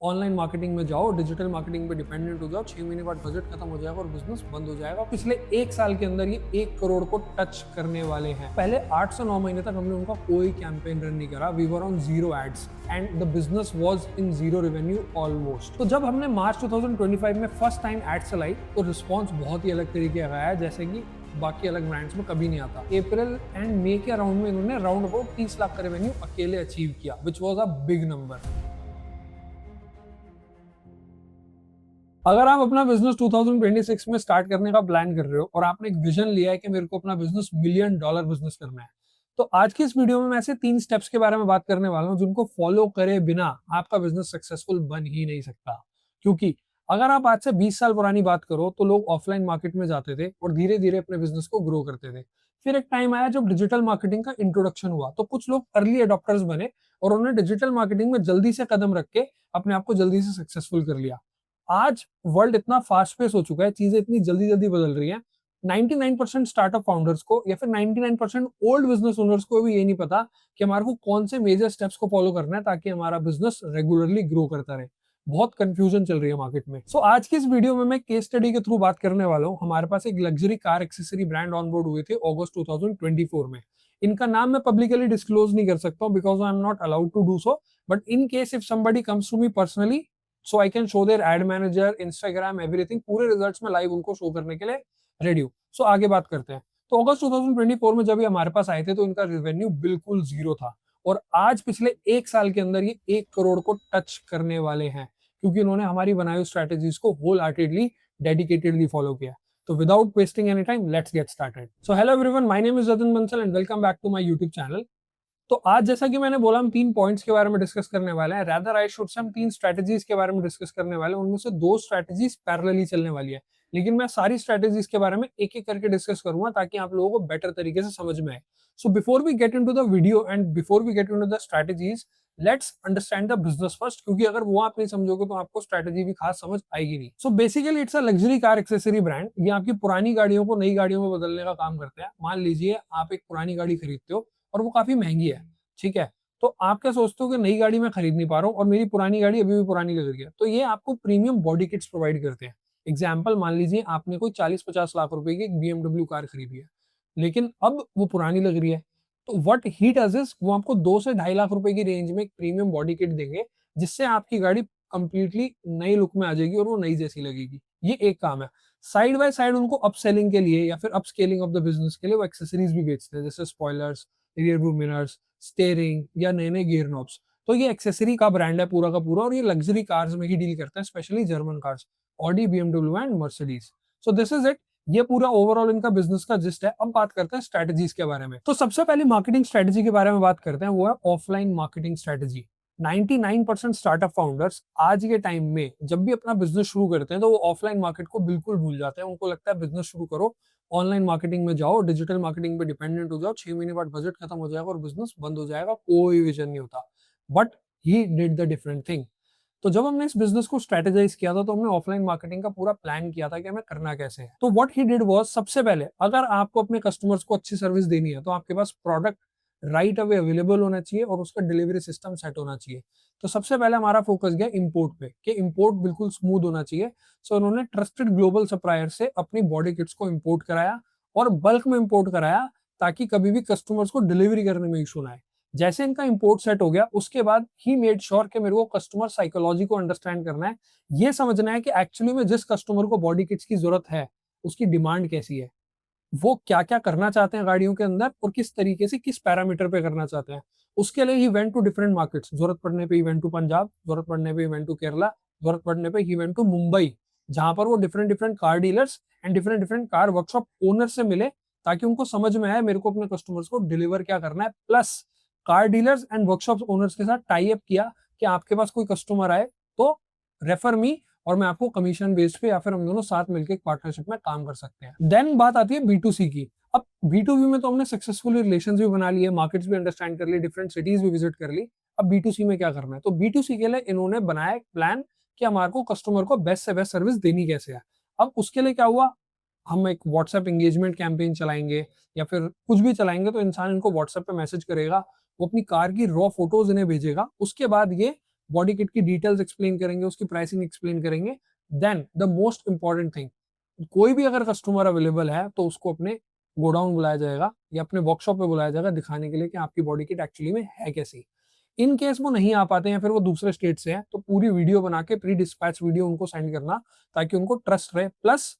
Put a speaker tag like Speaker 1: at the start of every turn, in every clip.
Speaker 1: Online marketing में जाओ, digital marketing पे डिपेंडेंट हो जाओ, 6 महीने बाद बजट खत्म हो जाएगा और बिजनेस बंद हो जाएगा। पिछले 1 साल के अंदर ये 1 करोड़ को टच करने वाले हैं। पहले 8 से 9 महीने तक हमने उनका कोई कैंपेन रन नहीं करा। We were on zero ads and the business was in zero revenue almost. तो जब हमने मार्च 2025 में फर्स्ट टाइम एड चलाई तो रिस्पॉन्स बहुत ही अलग तरीके का आया, जैसे कि बाकी अलग ब्रांड्स में कभी नहीं आता। अप्रैल एंड मई के अराउंड में इन्होंने राउंड अबाउट 30 लाख का रेवेन्यू अकेले अचीव किया, which was a big number. अगर आप अपना बिजनेस 2026 में स्टार्ट करने का प्लान कर रहे हो और आपने एक विजन लिया है कि मेरे को अपना बिजनेस $1 मिलियन बिजनेस करना है, तो आज की इस वीडियो में मैं ऐसे 3 स्टेप्स के बारे में बात करने वाला हूं जिनको फॉलो करे बिना आपका बिजनेस सक्सेसफुल बन ही नहीं सकता। क्योंकि अगर आप आज से 20 साल पुरानी बात करो तो लोग ऑफलाइन मार्केट में जाते थे और धीरे धीरे अपने बिजनेस को ग्रो करते थे। फिर एक टाइम आया जब डिजिटल मार्केटिंग का इंट्रोडक्शन हुआ तो कुछ लोग अर्ली अडॉप्टर्स बने और उन्होंने डिजिटल मार्केटिंग में जल्दी से कदम रख के अपने आप को जल्दी से सक्सेसफुल कर लिया। आज वर्ल्ड इतना फास्ट पेस हो चुका है, चीजें इतनी जल्दी जल्दी बदल रही हैं। 99% स्टार्टअप फाउंडर्स को या फिर 99% ओल्ड बिजनेस ओनर्स को भी ये नहीं पता कि हमारे को कौन से मेजर स्टेप्स को फॉलो करना है ताकि हमारा बिजनेस रेगुलरली ग्रो करता रहे। बहुत कंफ्यूजन चल रही है मार्केट में। सो आज की इस वीडियो में मैं केस स्टडी के थ्रू बात करने वाला हूँ। हमारे पास एक luxury car accessory brand onboard हुए थे अगस्त 2024 में। इनका नाम मैं पब्लिकली डिस्क्लोज नहीं कर सकता हूँ because I am not allowed to do so, but in case if somebody comes to me personally so I can show their ad manager, Instagram, everything, पूरे रिजल्ट्स में लाइव उनको शो करने के लिए रेडी हूँ। सो आगे बात करते हैं। तो अगस्त 2024 में जब ये हमारे पास आए थे तो इनका रेवेन्यू बिल्कुल जीरो था और आज पिछले 1 साल के अंदर ये 1 करोड़ को टच करने वाले हैं क्योंकि इन्होंने हमारी बनाई हुई स्ट्रेटेजीज को होल हार्टेडली, डेडिकेटेडली फॉलो किया। तो without wasting any time let's get started. So hello everyone, my name is Jatin Bansal and welcome back to my YouTube channel. तो आज जैसा कि मैंने बोला हम 3 पॉइंट्स के बारे में डिस्कस करने वाले हैं, रादर आई शुड से हम 3 स्ट्रेटजीज के बारे में डिस्कस करने वाले हैं। उनमें से 2 स्ट्रेटजीज पैरेलली चलने वाली है, लेकिन मैं सारी स्ट्रेटजीज के बारे में एक एक करके डिस्कस करूंगा ताकि आप लोगों को बेटर तरीके से समझ में आए। So before we get into the video and before we get into the strategies, let's understand the business first, क्योंकि अगर वो आप नहीं समझोगे तो आपको स्ट्रेटजी भी खास समझ आएगी नहीं। So basically it's a luxury car accessory brand. ये आपकी पुरानी गाड़ियों को नई गाड़ियों में बदलने का काम करते हैं। मान लीजिए आप एक पुरानी गाड़ी खरीदते हो और वो काफी महंगी है, ठीक है, तो आप क्या सोचते हो कि नई गाड़ी मैं खरीद नहीं पा रहा हूँ और मेरी पुरानी गाड़ी अभी भी पुरानी लग रही है, तो ये आपको प्रीमियम बॉडी किट्स प्रोवाइड करते हैं। एग्जाम्पल, मान लीजिए आपने कोई 40-50 लाख रुपए की एक BMW कार खरीदी है, लेकिन अब वो पुरानी लग रही है, तो व्हाट ही डज इज वो आपको 2 से 2.5 लाख रुपए की रेंज में एक प्रीमियम बॉडी किट देंगे जिससे आपकी गाड़ी कंप्लीटली नई लुक में आ जाएगी और वो नई जैसी लगेगी। ये एक काम है। साइड बाय साइड उनको अपसेलिंग के लिए या फिर अपस्केलिंग ऑफ द बिजनेस के लिए वो एक्सेसरीज भी बेचते हैं, जैसे spoilers, rear view mirrors, steering या नए नए गियर नॉब्स। तो ये एक्सेसरी का ब्रांड है पूरा का पूरा और ये लग्जरी कार्स में ही डील करता है, specially German cars, Audi, BMW and Mercedes. So this is it. ये पूरा ओवरऑल इनका बिजनेस का जिस्ट है। अब बात करते हैं स्ट्रेटजीज के बारे में। तो सबसे पहले मार्केटिंग स्ट्रेटजी के बारे में बात करते हैं, वो है offline marketing strategy. 99% startup founders आज के टाइम में जब भी अपना बिजनेस शुरू करते हैं तो वो ऑफलाइन मार्केट को बिल्कुल भूल जाते हैं। उनको लगता है बिजनेस शुरू करो, ऑनलाइन मार्केटिंग में जाओ, डिजिटल मार्केटिंग पे डिपेंडेंट हो जाओ, 6 महीने बाद बजट खत्म हो जाएगा और बिजनेस बंद हो जाएगा, कोई विजन नहीं होता। But he did the different thing. तो जब हमने इस बिजनेस को स्ट्रेटेजाइज किया था तो हमने ऑफलाइन मार्केटिंग का पूरा प्लान किया था कि हमें करना कैसे है। तो व्हाट ही डिड वाज, सबसे पहले अगर आपको अपने कस्टमर्स को अच्छी सर्विस देनी है तो आपके पास प्रोडक्ट राइट अवे अवेलेबल होना चाहिए और उसका डिलीवरी सिस्टम सेट होना चाहिए। तो सबसे पहले हमारा फोकस गया इंपोर्ट पे कि इंपोर्ट बिल्कुल स्मूथ होना चाहिए। सो उन्होंने ट्रस्टेड ग्लोबल सप्लायर से अपनी बॉडी किट्स को इंपोर्ट कराया और बल्क में इंपोर्ट कराया ताकि कभी भी कस्टमर्स को डिलीवरी करने में इशू ना आए। जैसे इनका इंपोर्ट सेट हो गया उसके बाद ही मेड श्योर कि मेरे को कस्टमर साइकोलॉजी को अंडरस्टैंड करना है, ये समझना है कि एक्चुअली में जिस कस्टमर को बॉडी किट्स की जरूरत है उसकी डिमांड कैसी है, वो क्या क्या करना चाहते हैं गाड़ियों के अंदर और किस तरीके से किस पैरामीटर पे करना चाहते हैं। उसके लिए he went to different markets, जरूरत पड़ने पे ही वेंट टू पंजाब, जरूरत पड़ने पे ही वेंट टू केरला, जरूरत पड़ने पे ही वेंट टू मुंबई, जहां पर वो different different car dealers and different different car workshop owner से मिले ताकि उनको समझ में आए मेरे को अपने कस्टमर्स को डिलीवर क्या करना है। Plus car dealers and workshop owners के साथ टाई अप किया कि आपके पास कोई कस्टमर आए तो रेफर मी और मैं आपको कमीशन बेस्ड पे या फिर हम दोनों साथ मिलकर एक पार्टनरशिप में काम कर सकते हैं। देन बात आती है B2C की। अब B2B में तो हमने सक्सेसफुली रिलेशंस भी बना लिए, मार्केट्स भी अंडरस्टैंड कर ली, डिफरेंट सिटीज भी विजिट कर ली। अब B2C में क्या करना है, तो B2C के लिए इन्होंने बनाया एक प्लान कि हमारे को कस्टमर को बेस्ट से बेस्ट सर्विस देनी कैसे है। अब उसके लिए क्या हुआ, हम एक व्हाट्सएप एंगेजमेंट कैंपेन चलाएंगे या फिर कुछ भी चलाएंगे तो इंसान इनको व्हाट्सएप पे मैसेज करेगा, वो अपनी कार की रॉ फोटोज इन्हें भेजेगा। उसके बाद ये बॉडी किट की डिटेल्स एक्सप्लेन करेंगे, उसकी प्राइसिंग एक्सप्लेन करेंगे। Then the most important thing, कोई भी अगर कस्टमर अवेलेबल है तो उसको अपने गोडाउन बुलाया जाएगा या अपने वर्कशॉप पे बुलाया जाएगा दिखाने के लिए कि आपकी बॉडी किट एक्चुअली में है कैसी। इन केस वो नहीं आ पाते हैं, फिर वो दूसरे स्टेट से हैं, तो पूरी वीडियो बना के प्री डिस्पैच वीडियो उनको सेंड करना ताकि उनको ट्रस्ट रहे। प्लस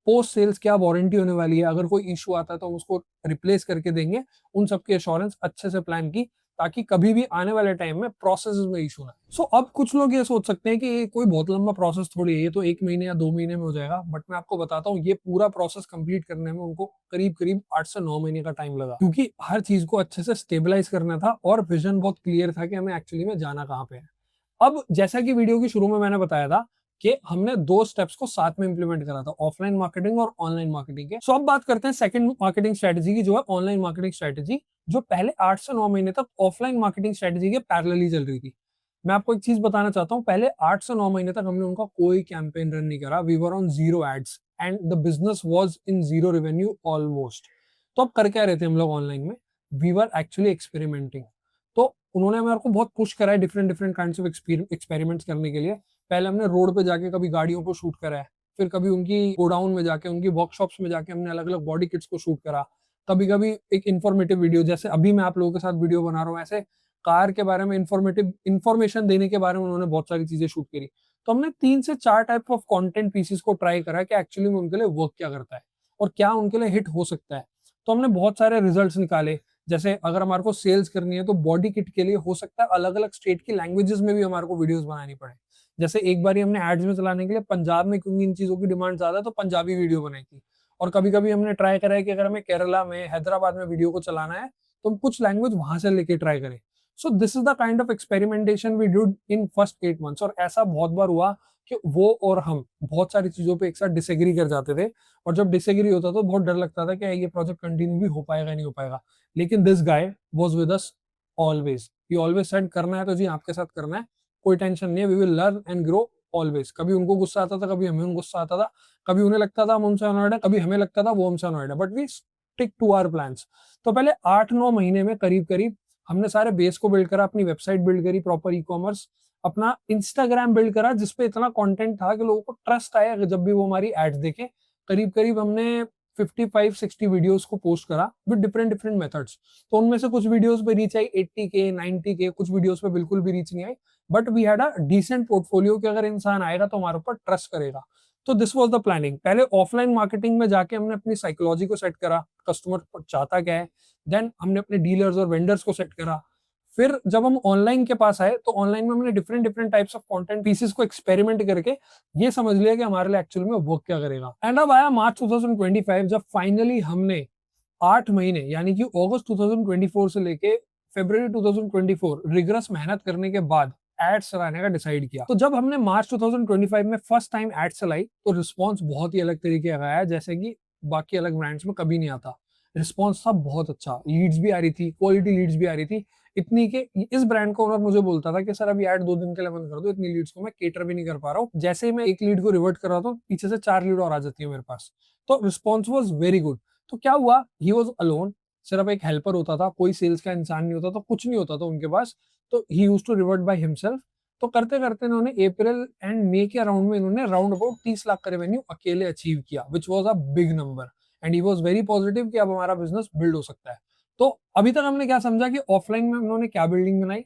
Speaker 1: पोस्ट सेल्स क्या वारंटी होने वाली है, अगर कोई इशू आता है तो हम उसको रिप्लेस करके देंगे, उन सबकी एश्योरेंस अच्छे से प्लान की ताकि कभी भी आने वाले टाइम में प्रोसेस में इशू ना। सो अब कुछ लोग ये सोच सकते हैं कि ये कोई बहुत लंबा प्रोसेस थोड़ी है, ये तो 1 महीने या 2 महीने में हो जाएगा, बट मैं आपको बताता हूँ ये पूरा प्रोसेस कंप्लीट करने में उनको करीब करीब 8 से 9 महीने का टाइम लगा, क्योंकि हर चीज को अच्छे से स्टेबलाइज करना था और विजन बहुत क्लियर था कि हमें एक्चुअली में जाना कहाँ पे है। अब जैसा कि वीडियो की शुरू में मैंने बताया था कि हमने 2 स्टेप्स को साथ में इंप्लीमेंट करा था, ऑफलाइन मार्केटिंग और ऑनलाइन मार्केटिंग के। सो अब बात करते हैं सेकंड मार्केटिंग स्ट्रेटजी की, जो है ऑनलाइन मार्केटिंग स्ट्रेटजी, जो पहले 8 से 9 महीने तक ऑफलाइन मार्केटिंग स्ट्रेटजी के पैरेलली चल रही थी। मैं आपको एक चीज बताना चाहता हूं, पहले 8 से 9 महीने तक हमने उनका कोई कैंपेन रन नहीं करा। We were on zero ads and the business was in zero revenue almost. तो अब कर क्या रहे थे हम लोग ऑनलाइन में? We were actually experimenting. तो उन्होंने मेरे को बहुत पुश करा है different different kinds of experiments करने के लिए। पहले हमने रोड पे जाके कभी गाड़ियों को शूट करा है, फिर कभी उनकी गोडाउन में जाके, उनकी वर्कशॉप्स में जाके हमने अलग अलग बॉडी किट्स को शूट करा। कभी कभी एक इन्फॉर्मेटिव वीडियो, जैसे अभी मैं आप लोगों के साथ वीडियो बना रहा हूँ, ऐसे कार के बारे में इन्फॉर्मेटिव इन्फॉर्मेशन देने के बारे में उन्होंने बहुत सारी चीजें शूट करी। तो हमने 3 से 4 टाइप ऑफ कंटेंट पीसेस को ट्राई करा कि एक्चुअली में उनके लिए वर्क क्या करता है और क्या उनके लिए हिट हो सकता है। तो हमने बहुत सारे रिजल्ट्स निकाले। जैसे अगर हमारे को सेल्स करनी है तो बॉडी किट के लिए हो सकता है अलग अलग स्टेट की लैंग्वेजेस में भी हमारे को वीडियोस बनानी पड़े। जैसे एक बार हमने एड्स में चलाने के लिए पंजाब में, क्योंकि इन चीजों की डिमांड ज्यादा है, तो पंजाबी वीडियो बनाई थी। और कभी कभी हमने ट्राई करा है कि अगर हमें केरला में, हैदराबाद में वीडियो को चलाना है तो हम कुछ लैंग्वेज वहां से लेके ट्राई करें। So this is the kind of experimentation we did in first 8 months. और ऐसा बहुत बार हुआ कि वो और हम बहुत सारी चीजों पे एक साथ डिसएग्री कर जाते थे, और जब डिसएग्री होता तो बहुत डर लगता था कि ये प्रोजेक्ट कंटिन्यू भी हो पाएगा नहीं हो पाएगा। लेकिन this guy was with us always. He always said करना है तो जी आपके साथ करना है, कोई टेंशन नहीं है, we will learn and grow always. कभी उनको गुस्सा आता था, कभी हमें गुस्सा आता था, कभी उन्हें लगता था हम उनसे अनॉयड है, कभी हमें लगता था वो हमसे अनॉयड है, but we stick to our plans. तो पहले 8-9 महीने में करीब करीब हमने सारे बेस को बिल्ड करा, अपनी वेबसाइट बिल्ड करी, प्रॉपर ई कॉमर्स, अपना इंस्टाग्राम बिल्ड करा जिसपे इतना कंटेंट था कि लोगों को ट्रस्ट आया जब भी वो हमारी एड्स देखे। करीब करीब हमने 55-60 वीडियोस को पोस्ट करा विद डिफरेंट डिफरेंट मेथड्स। तो उनमें से कुछ वीडियोस पे रीच आई 80K 90K, कुछ वीडियोस पे बिल्कुल भी रीच नहीं आई, but we had a decent portfolio कि अगर इंसान आएगा तो हमारे ऊपर ट्रस्ट करेगा। तो दिस वाज द प्लानिंग। पहले ऑफलाइन मार्केटिंग में जाके हमने अपनी साइकोलॉजी को सेट करा, कस्टमर चाहता क्या है। देन हमने अपने डीलर्स और वेंडर्स को सेट करा। फिर जब हम ऑनलाइन के पास आए तो ऑनलाइन में हमने different different types of content pieces को एक्सपेरिमेंट करके ये समझ लिया कि हमारे लिए एक्चुअल में वर्क क्या करेगा। एंड अब आया मार्च 2025, जब फाइनली हमने 8 महीने यानी कि अगस्त 2024 से लेके फरवरी 2024 रिगरस मेहनत करने के बाद एड्स चलाने का डिसाइड किया। तो जब हमने मार्च 2025 में फर्स्ट टाइम एड्स चलाई तो रिस्पॉन्स बहुत ही अलग तरीके का आया, जैसे कि बाकी अलग ब्रांड्स में कभी नहीं आता। रिस्पॉन्स था बहुत अच्छा, लीड्स भी आ रही थी, क्वालिटी लीड्स भी आ रही थी, इतनी के इस ब्रांड का ओनर मुझे बोलता था कि सर अभी ऐड 2 दिन के लिए बंद कर दो, इतनी लीड्स को मैं केटर भी नहीं कर पा रहा हूँ। जैसे ही मैं एक लीड को रिवर्ट कर रहा था पीछे से 4 लीड और आ जाती है मेरे पास। तो रिस्पॉन्स वाज वेरी गुड। तो क्या हुआ, ही वाज अलोन, सिर्फ एक हेल्पर होता था, कोई सेल्स का इंसान नहीं होता था, कुछ नहीं होता था उनके पास। तो he used to revert by himself. तो करते करते इन्होंने अप्रैल एंड मई के अराउंड में इन्होंने राउंड अबाउट 30 लाख का रेवेन्यू अकेले अचीव किया, which was a big number. And he was very positive कि अब हमारा बिजनेस बिल्ड हो सकता है। तो अभी तक हमने क्या समझा कि ऑफलाइन में उन्होंने क्या बिल्डिंग बनाई,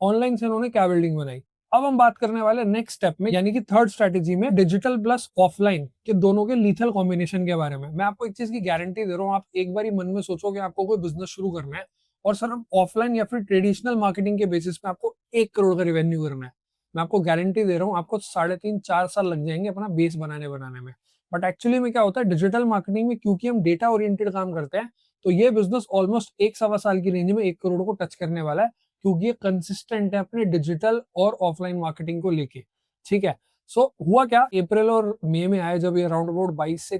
Speaker 1: ऑनलाइन से उन्होंने क्या बिल्डिंग बनाई। अब हम बात करने वाले नेक्स्ट स्टेप में, यानी कि थर्ड स्ट्रेटेजी में, डिजिटल प्लस ऑफलाइन के दोनों के लीथल कॉम्बिनेशन के बारे में। मैं आपको एक चीज की गारंटी दे रहा हूँ, आप एक बार ही मन में सोचो कि आपको कोई बिजनेस शुरू करना है और सिर्फ ऑफलाइन या फिर ट्रेडिशनल मार्केटिंग के बेसिस पे आपको 1 करोड़ का रेवेन्यू करना है, मैं आपको गारंटी दे रहा हूँ आपको 3.5-4 साल लग जाएंगे अपना बेस बनाने में। बट एक्चुअली में क्या होता है डिजिटल मार्केटिंग में, क्योंकि हम डेटा ओरिएंटेड काम करते हैं, तो ये बिजनेस ऑलमोस्ट 1-1.25 साल की रेंज में 1 करोड़ को टच करने वाला है, क्योंकि ये कंसिस्टेंट है अपने डिजिटल और ऑफलाइन मार्केटिंग को लेके। ठीक है। सो हुआ क्या, अप्रैल और मई में आए जब ये अराउंड अबाउट 22 से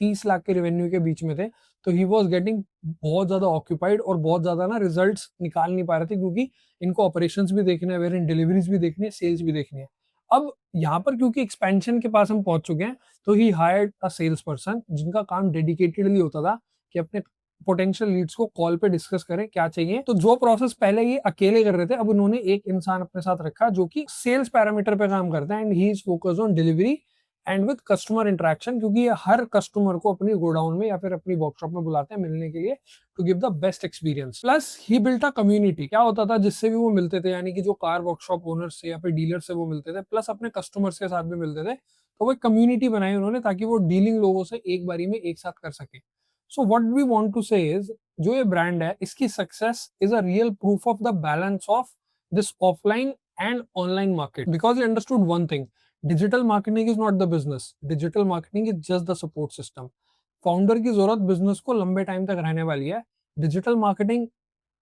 Speaker 1: 30 लाख के रेवेन्यू के बीच में थे, तो ही वॉज गेटिंग बहुत ज्यादा ऑक्यूपाइड और बहुत ज्यादा ना रिजल्ट्स निकाल नहीं पा रहे थे, क्योंकि इनको ऑपरेशंस भी देखने हैं, वेरियंट डिलीवरीज भी देखनी है, सेल्स भी देखनी है। अब यहाँ पर क्योंकि एक्सपेंशन के पास हम पहुंच चुके हैं, तो he hired a sales person जिनका काम डेडिकेटेडली होता था कि अपने पोटेंशियल लीड्स को कॉल पे डिस्कस करें क्या चाहिए। तो जो प्रोसेस पहले ये अकेले कर रहे थे, अब उन्होंने एक इंसान अपने साथ रखा जो कि सेल्स पैरामीटर पे काम करता है, and he is focused on delivery and with customer interaction, क्योंकि ये हर कस्टमर को अपनी गोडाउन में या फिर अपनी वर्कशॉप में बुलाते हैं मिलने के लिए to give the best experience. Plus he built a community. क्या होता था जिससे भी वो मिलते थे, यानी कि जो कार वर्कशॉप ओनर से या फिर डीलर से वो मिलते थे, प्लस अपने कस्टमर्स के साथ भी मिलते थे, तो वो एक कम्युनिटी बनाई उन्होंने ताकि वो डीलिंग लोगों से एक बारी में एक साथ कर सके। So what we want to say is, जो ये ब्रांड है इसकी success is a real proof of the balance of this offline and online market, because he understood one thing, digital marketing is not the business, digital marketing is just the support system. Founder की जरूरत business को लंबे time तक रहने वाली है। Digital marketing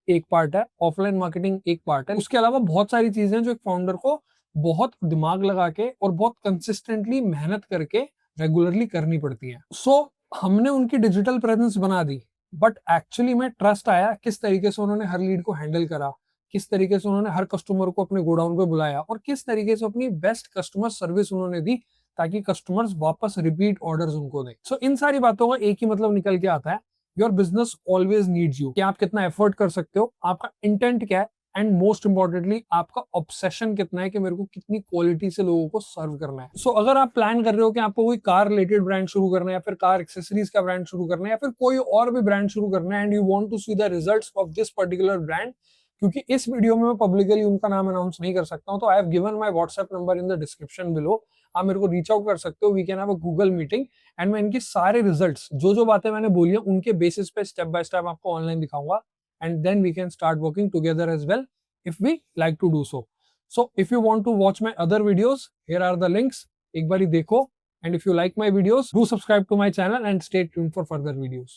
Speaker 1: एक part है, ऑफलाइन मार्केटिंग एक पार्ट है, उसके अलावा बहुत सारी चीजें जो एक फाउंडर को बहुत दिमाग लगा के और बहुत कंसिस्टेंटली मेहनत करके रेगुलरली करनी पड़ती है। सो हमने उनकी डिजिटल प्रेजेंस बना दी, बट एक्चुअली में ट्रस्ट आया किस तरीके से उन्होंने हर लीड को हैंडल करा, किस तरीके से उन्होंने हर कस्टमर को अपने गोडाउन पे बुलाया, और किस तरीके से अपनी बेस्ट कस्टमर सर्विस उन्होंने दी ताकि कस्टमर्स वापस रिपीट ऑर्डर्स उनको दें। सो इन सारी बातों का एक ही मतलब निकल के आता है, your business always needs you. कि आप कितना एफर्ट कर सकते हो, आपका इंटेंट क्या है, एंड मोस्ट इंपॉर्टेंटली आपका ऑब्सेशन कितना है कि मेरे को कितनी क्वालिटी से लोगों को सर्व करना है। सो अगर आप प्लान कर रहे हो कि आपको कोई कार रिलेटेड ब्रांड शुरू करना है, या फिर कार एक्सेसरीज का ब्रांड शुरू करना है, या फिर कोई और भी ब्रांड शुरू करना है, and you want to see the results of this particular brand, क्योंकि इस वीडियो में मैं पब्लिकली उनका नाम अनाउंस नहीं कर सकता हूं, तो I have given my WhatsApp number in the description below. आप मेरे को रीच आउट कर सकते हो, we can have a Google meeting, and मैं इनके सारे रिजल्ट्स, जो जो बातें मैंने बोली हैं उनके बेसिस पे स्टेप बाय स्टेप आपको ऑनलाइन दिखाऊंगा, and then we can start working together as well if we like to do so. So if you want to watch my other videos, here are the links. एक बारी देखो, and if you like my videos, do subscribe to my channel and stay tuned for further videos.